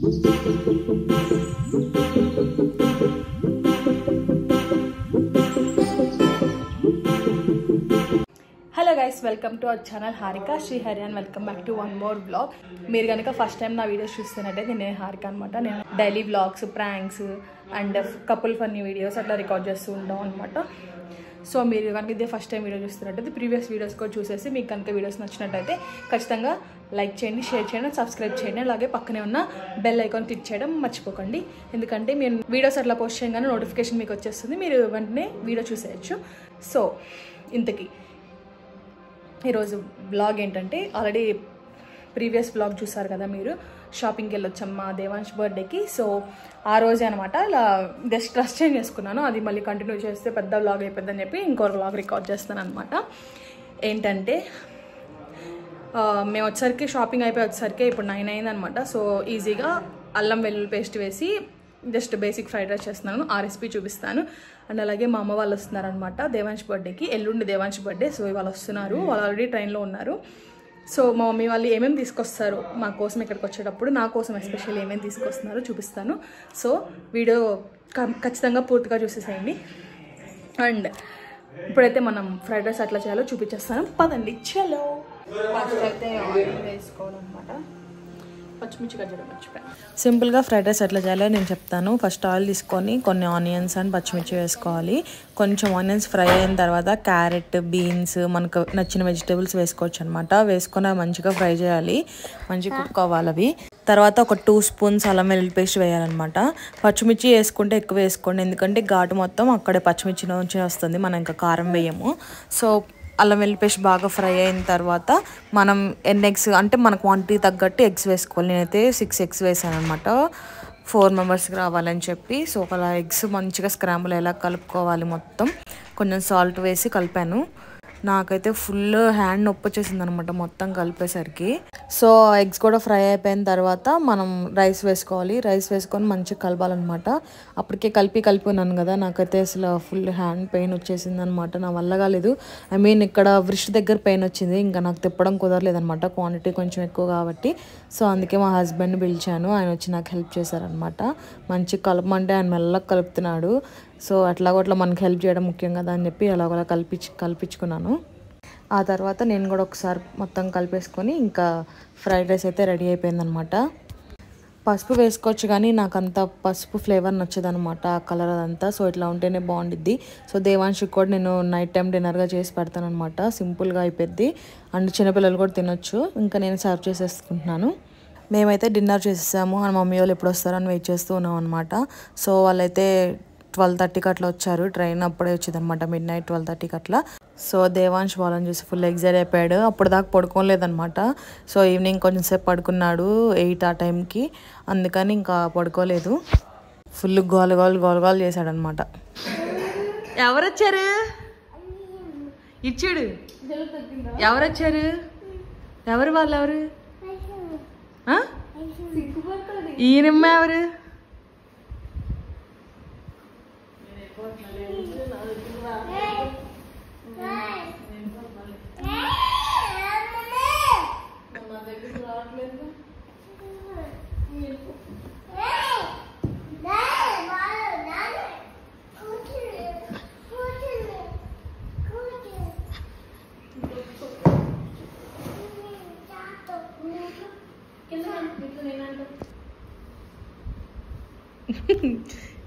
Hello guys, welcome to our channel Harika Srihari and welcome back to one more blog. మీరు కనుక first time నా videos చూస్తున్నట్టయితే నేను హారిక అనమాట. నేను daily vlogs, pranks and couple funny videos అట్లా రికార్డ్ చేస్తూ ఉంటాం అనమాట. సో మీరు కనుక ఇదే ఫస్ట్ టైం వీడియో చూస్తున్నట్టయితే ప్రీవియస్ వీడియోస్ కూడా చూసేసి మీకు కనుక వీడియోస్ నచ్చినట్టయితే ఖచ్చితంగా లైక్ చేయండి, షేర్ చేయండి, సబ్స్క్రైబ్ చేయండి. అలాగే పక్కనే ఉన్న బెల్ ఐకాన్ క్లిక్ చేయడం మర్చిపోకండి. ఎందుకంటే మీరు వీడియోస్ అట్లా పోస్ట్ చేయగానే నోటిఫికేషన్ మీకు వచ్చేస్తుంది, మీరు వెంటనే వీడియో చూసేయచ్చు. సో ఇంతకీ ఈరోజు బ్లాగ్ ఏంటంటే, ఆల్రెడీ ప్రీవియస్ బ్లాగ్ చూసారు కదా మీరు, షాపింగ్కి వెళ్ళొచ్చాం మా దేవాంశ్ బర్త్డేకి. సో ఆ రోజే అనమాట ఇలా జస్ట్ డ్రెస్ చేంజ్ చేసుకున్నాను. అది మళ్ళీ కంటిన్యూ చేస్తే పెద్ద బ్లాగ్ అయిపోద్దని చెప్పి ఇంకో బ్లాగ్ రికార్డ్ చేస్తాను అనమాట. ఏంటంటే మేము వచ్చేసరికి షాపింగ్ అయిపోయి వచ్చేసరికి ఇప్పుడు 9 అయిందనమాట. సో ఈజీగా అల్లం వెల్లుల్లి పేస్ట్ వేసి జస్ట్ బేసిక్ ఫ్రైడ్ రైస్ చేస్తున్నాను. ఆ రెసిపీ చూపిస్తాను. అండ్ అలాగే మా అమ్మ వాళ్ళు వస్తున్నారనమాట దేవాంశ్ బర్త్డేకి. ఎల్లుండి దేవాంశ్ బర్త్డే. సో ఇవాళ వస్తున్నారు, వాళ్ళు ఆల్రెడీ ట్రైన్లో ఉన్నారు. సో మా మమ్మీ వాళ్ళు ఏమేమి తీసుకొస్తారు మా కోసం ఇక్కడికి వచ్చేటప్పుడు, నా కోసం ఎస్పెషల్లీ ఏమేమి తీసుకొస్తున్నారో చూపిస్తాను. సో వీడియో ఖచ్చితంగా పూర్తిగా చూసేసేయండి. అండ్ ఇప్పుడైతే మనం ఫ్రైడ్ రైస్ అట్లా చేయాలో చూపించేస్తాను, పదండి. చలో ఫస్ట్ అయితే ఆయిల్ వేసుకోవాలన్నమాట. పచ్చిమిర్చి కజ్జడం మర్చిపోయాను. సింపుల్గా ఫ్రైడ్ రైస్ ఎట్లా చేయాలో నేను చెప్తాను. ఫస్ట్ ఆయిల్ తీసుకొని కొన్ని ఆనియన్స్ అండ్ పచ్చిమిర్చి వేసుకోవాలి. కొంచెం ఆనియన్స్ ఫ్రై అయిన తర్వాత క్యారెట్, బీన్స్, మనకు నచ్చిన వెజిటేబుల్స్ వేసుకోవచ్చు అనమాట. వేసుకొని మంచిగా ఫ్రై చేయాలి, మంచిగా కుక్ అవ్వాలి అవి. తర్వాత ఒక 2 స్పూన్స్ అల్లం వెల్లుల్లి పేస్ట్ వేయాలన్నమాట. పచ్చిమిర్చి వేసుకుంటే ఎక్కువ వేసుకోండి, ఎందుకంటే ఘాటు మొత్తం అక్కడే పచ్చిమిర్చి నుంచి వస్తుంది, మనం ఇంకా కారం వేయము. సో అల్లం వెల్లుల్లి పేస్ట్ బాగా ఫ్రై అయిన తర్వాత మనం ఎన్ని ఎగ్స్ అంటే మన క్వాంటిటీ తగ్గట్టు ఎగ్స్ వేసుకోవాలి. నేనైతే 6 ఎగ్స్ వేసాను అనమాట, 4 మెంబర్స్కి రావాలని చెప్పి. సో అలా ఎగ్స్ మంచిగా స్క్రాంబుల్ ఎలా కలుపుకోవాలి, మొత్తం కొంచెం సాల్ట్ వేసి కలిపాను. నాకైతే ఫుల్ హ్యాండ్ నొప్పి వచ్చేసింది అనమాట మొత్తం కలిపేసరికి. సో ఎగ్స్ కూడా ఫ్రై అయిపోయిన తర్వాత మనం రైస్ వేసుకోవాలి. రైస్ వేసుకొని మంచిగా కలపాలన్నమాట. అప్పటికే కలిపి ఉన్నాను కదా, నాకైతే అసలు ఫుల్ హ్యాండ్ పెయిన్ వచ్చేసింది అనమాట. నా వల్ల కాలేదు. ఐ మీన్ ఇక్కడ వ్రిస్ట్ దగ్గర పెయిన్ వచ్చింది, ఇంకా నాకు తిప్పడం కుదరలేదు అనమాట, క్వాంటిటీ కొంచెం ఎక్కువ కాబట్టి. సో అందుకే మా హస్బెండ్ని పిలిచాను, ఆయన వచ్చి నాకు హెల్ప్ చేశారనమాట. మంచిగా కలపమంటే ఆయన మెల్లగా కలుపుతున్నాడు. సో అట్లా మనకి హెల్ప్ చేయడం ముఖ్యం కదా అని చెప్పి అలాగలా కల్పించుకున్నాను. ఆ తర్వాత నేను కూడా ఒకసారి మొత్తం కలిపేసుకొని ఇంకా ఫ్రైడ్ రైస్ అయితే రెడీ అయిపోయిందనమాట. పసుపు వేసుకోవచ్చు కానీ నాకు అంత పసుపు ఫ్లేవర్ నచ్చదనమాట, ఆ కలర్ అదంతా. సో ఇట్లా ఉంటేనే బాగుండిద్ది. సో దేవాంశికి కూడా నేను నైట్ టైం డిన్నర్గా చేసి పెడతాను అనమాట. సింపుల్గా అయిపోద్ది అండ్ చిన్నపిల్లలు కూడా తినొచ్చు. ఇంకా నేను సర్వ్ చేసేసుకుంటున్నాను. మేమైతే డిన్నర్ చేసేసాము అండ్ మమ్మీ వాళ్ళు ఎప్పుడు వస్తారో అని వెయిట్ చేస్తూ ఉన్నాం అనమాట. సో వాళ్ళైతే 12:30కి అట్లా వచ్చారు, ట్రైన్ అప్పుడే వచ్చింది అనమాట, midnight 12:30కి అట్లా. సో దేవాంశ్ వాళ్ళని చూసి ఫుల్ ఎగ్జైట్ అయిపోయాడు. అప్పుడు దాకా పడుకోలేదనమాట. సో ఈవినింగ్ కొంచెం సేపు పడుకున్నాడు 8 ఆ టైంకి, అందుకని ఇంకా పడుకోలేదు. ఫుల్ గోల్ చేశాడనమాట. ఎవరు వచ్చారు? ఇచ్చాడు. ఎవరు వచ్చారు? ఎవరు వాళ్ళు? ఎవరు? ఈయనమ్మ ఎవరు?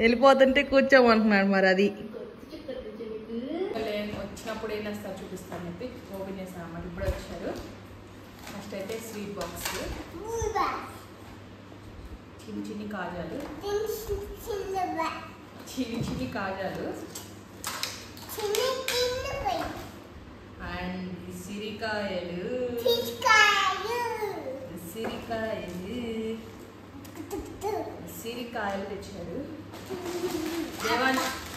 వెళ్ళిపోతుంటే కూర్చోమంటున్నాడు. మరి అది వచ్చినప్పుడు ఏం చేస్తారు చూపిస్తాను చెప్పి ఓపెన్ చేస్తాను అన్నమాట. ఇప్పుడే వచ్చారు. ఫస్ట్ అయితే స్వీట్ బాక్స్, చిన్ని కాజాలు, చిన్ని కాజాలు అండ్ సిరికాయలు తెచ్చారు.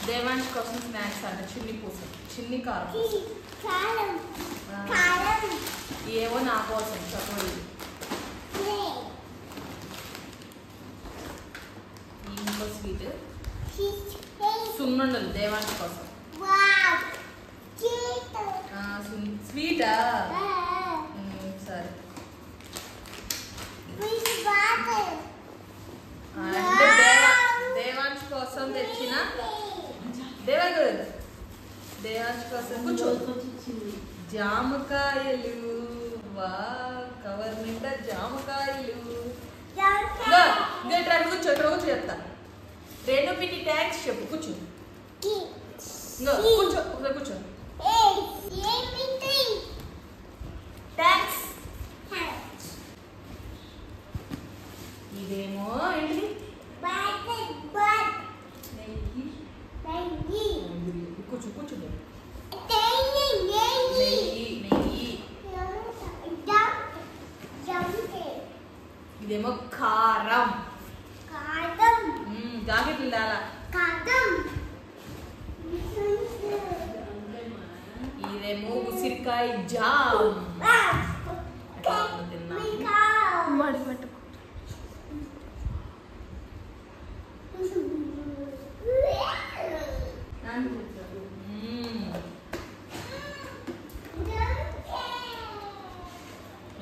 దేవాంశ్ కోసం స్నాక్స్ అంట, చిన్ని కారం, ఏవో నా కోసం చకోడీ, ఇంకో స్వీట్ సున్నుండలు దేవాంశ్ కోసం. స్వీటా? సరే కోసం కూర్చో. జామకాయలు వా కవర్ నిండా జామకాయలు. కూర్చో ఇక్కడ కూర్చో చెప్తా. రెండు పిన్ని థ్యాంక్స్ చెప్పు. కూర్చో కూర్చో కూర్చో. థ్యాంక్స్. ఇదేమో ఏంటిది? కూర్చో కూర్చో. ఇదేమో కారం. జాకెట్లు దాలా. ఇదేమో ఉసిరికాయ జామ్.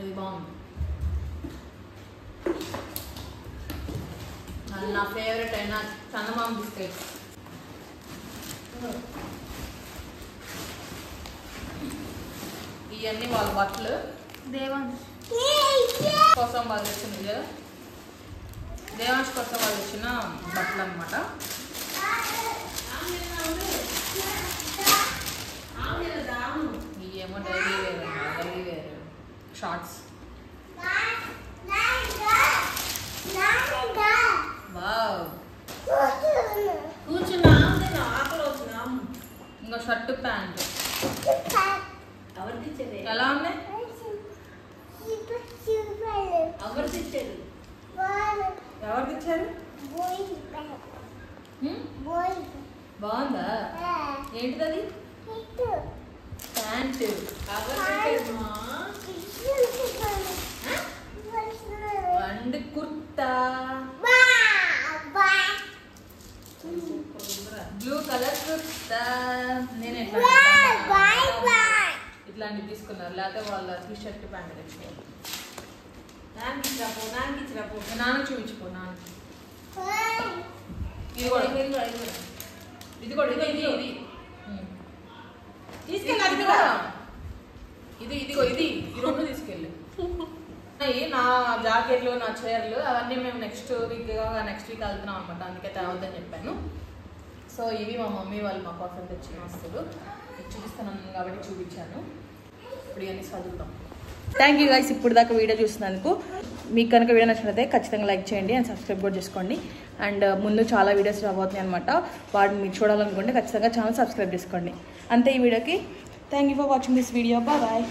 ఇది బాగుంది. నా ఫేవరెట్ అయిన చందమామ బిస్కెట్స్. ఇవన్నీ వాళ్ళ బట్టలు కోసం వాళ్ళు తెచ్చింది కదా. దేవాంశ్ కోసం వాళ్ళు తెచ్చిన బట్టలు అనమాట. ఇవేమో డైలీ వేర్ షార్ట్స్. ఇంకా షర్టు ప్యాంట్ ఎలా ఉన్నాయి? ఎవరు తెచ్చారు? బాగుందా? ఏంటిది అది? Pant. And kurta blue colour kurta. నేను ఇట్లాంటివి తీసుకున్నారు. లేకపోతే వాళ్ళ టీ షర్ట్ ప్యాంట్ తెచ్చుకోవాలి. నాన్న చూపించుకో. నాన్న ఇది కూడా ఇది కూడా ఇది ఇది ఇది తీసుకెళ్ళి ఇది ఇదిగో ఇది ఈ రెండు తీసుకెళ్ళి. నా జాకెట్లు నా చీరలు అవన్నీ మేము నెక్స్ట్ వీక్ వెళ్తున్నాం అనమాట. అందుకే తేవద్దని చెప్పాను. సో ఇవి మా మమ్మీ వాళ్ళు మా కోసం తెచ్చిన వస్తువులు. చూపిస్తాను కాబట్టి చూపించాను. ఇప్పుడు ఇవన్నీ చదువుతాం. థ్యాంక్ యూ గైస్ ఇప్పుడు దాకా వీడియో చూసినందుకు. మీకు కనుక వీడియో నచ్చినట్లయితే ఖచ్చితంగా లైక్ చేయండి అండ్ సబ్స్క్రైబ్ కూడా చేసుకోండి. అండ్ ముందు చాలా వీడియోస్ రాబోతున్నాయి అనమాట. వాటిని మీరు చూడాలనుకుంటే ఖచ్చితంగా ఛానల్ సబ్స్క్రైబ్ చేసుకోండి. అంతే ఈ వీడియోకి. Thank you for watching this video. Bye.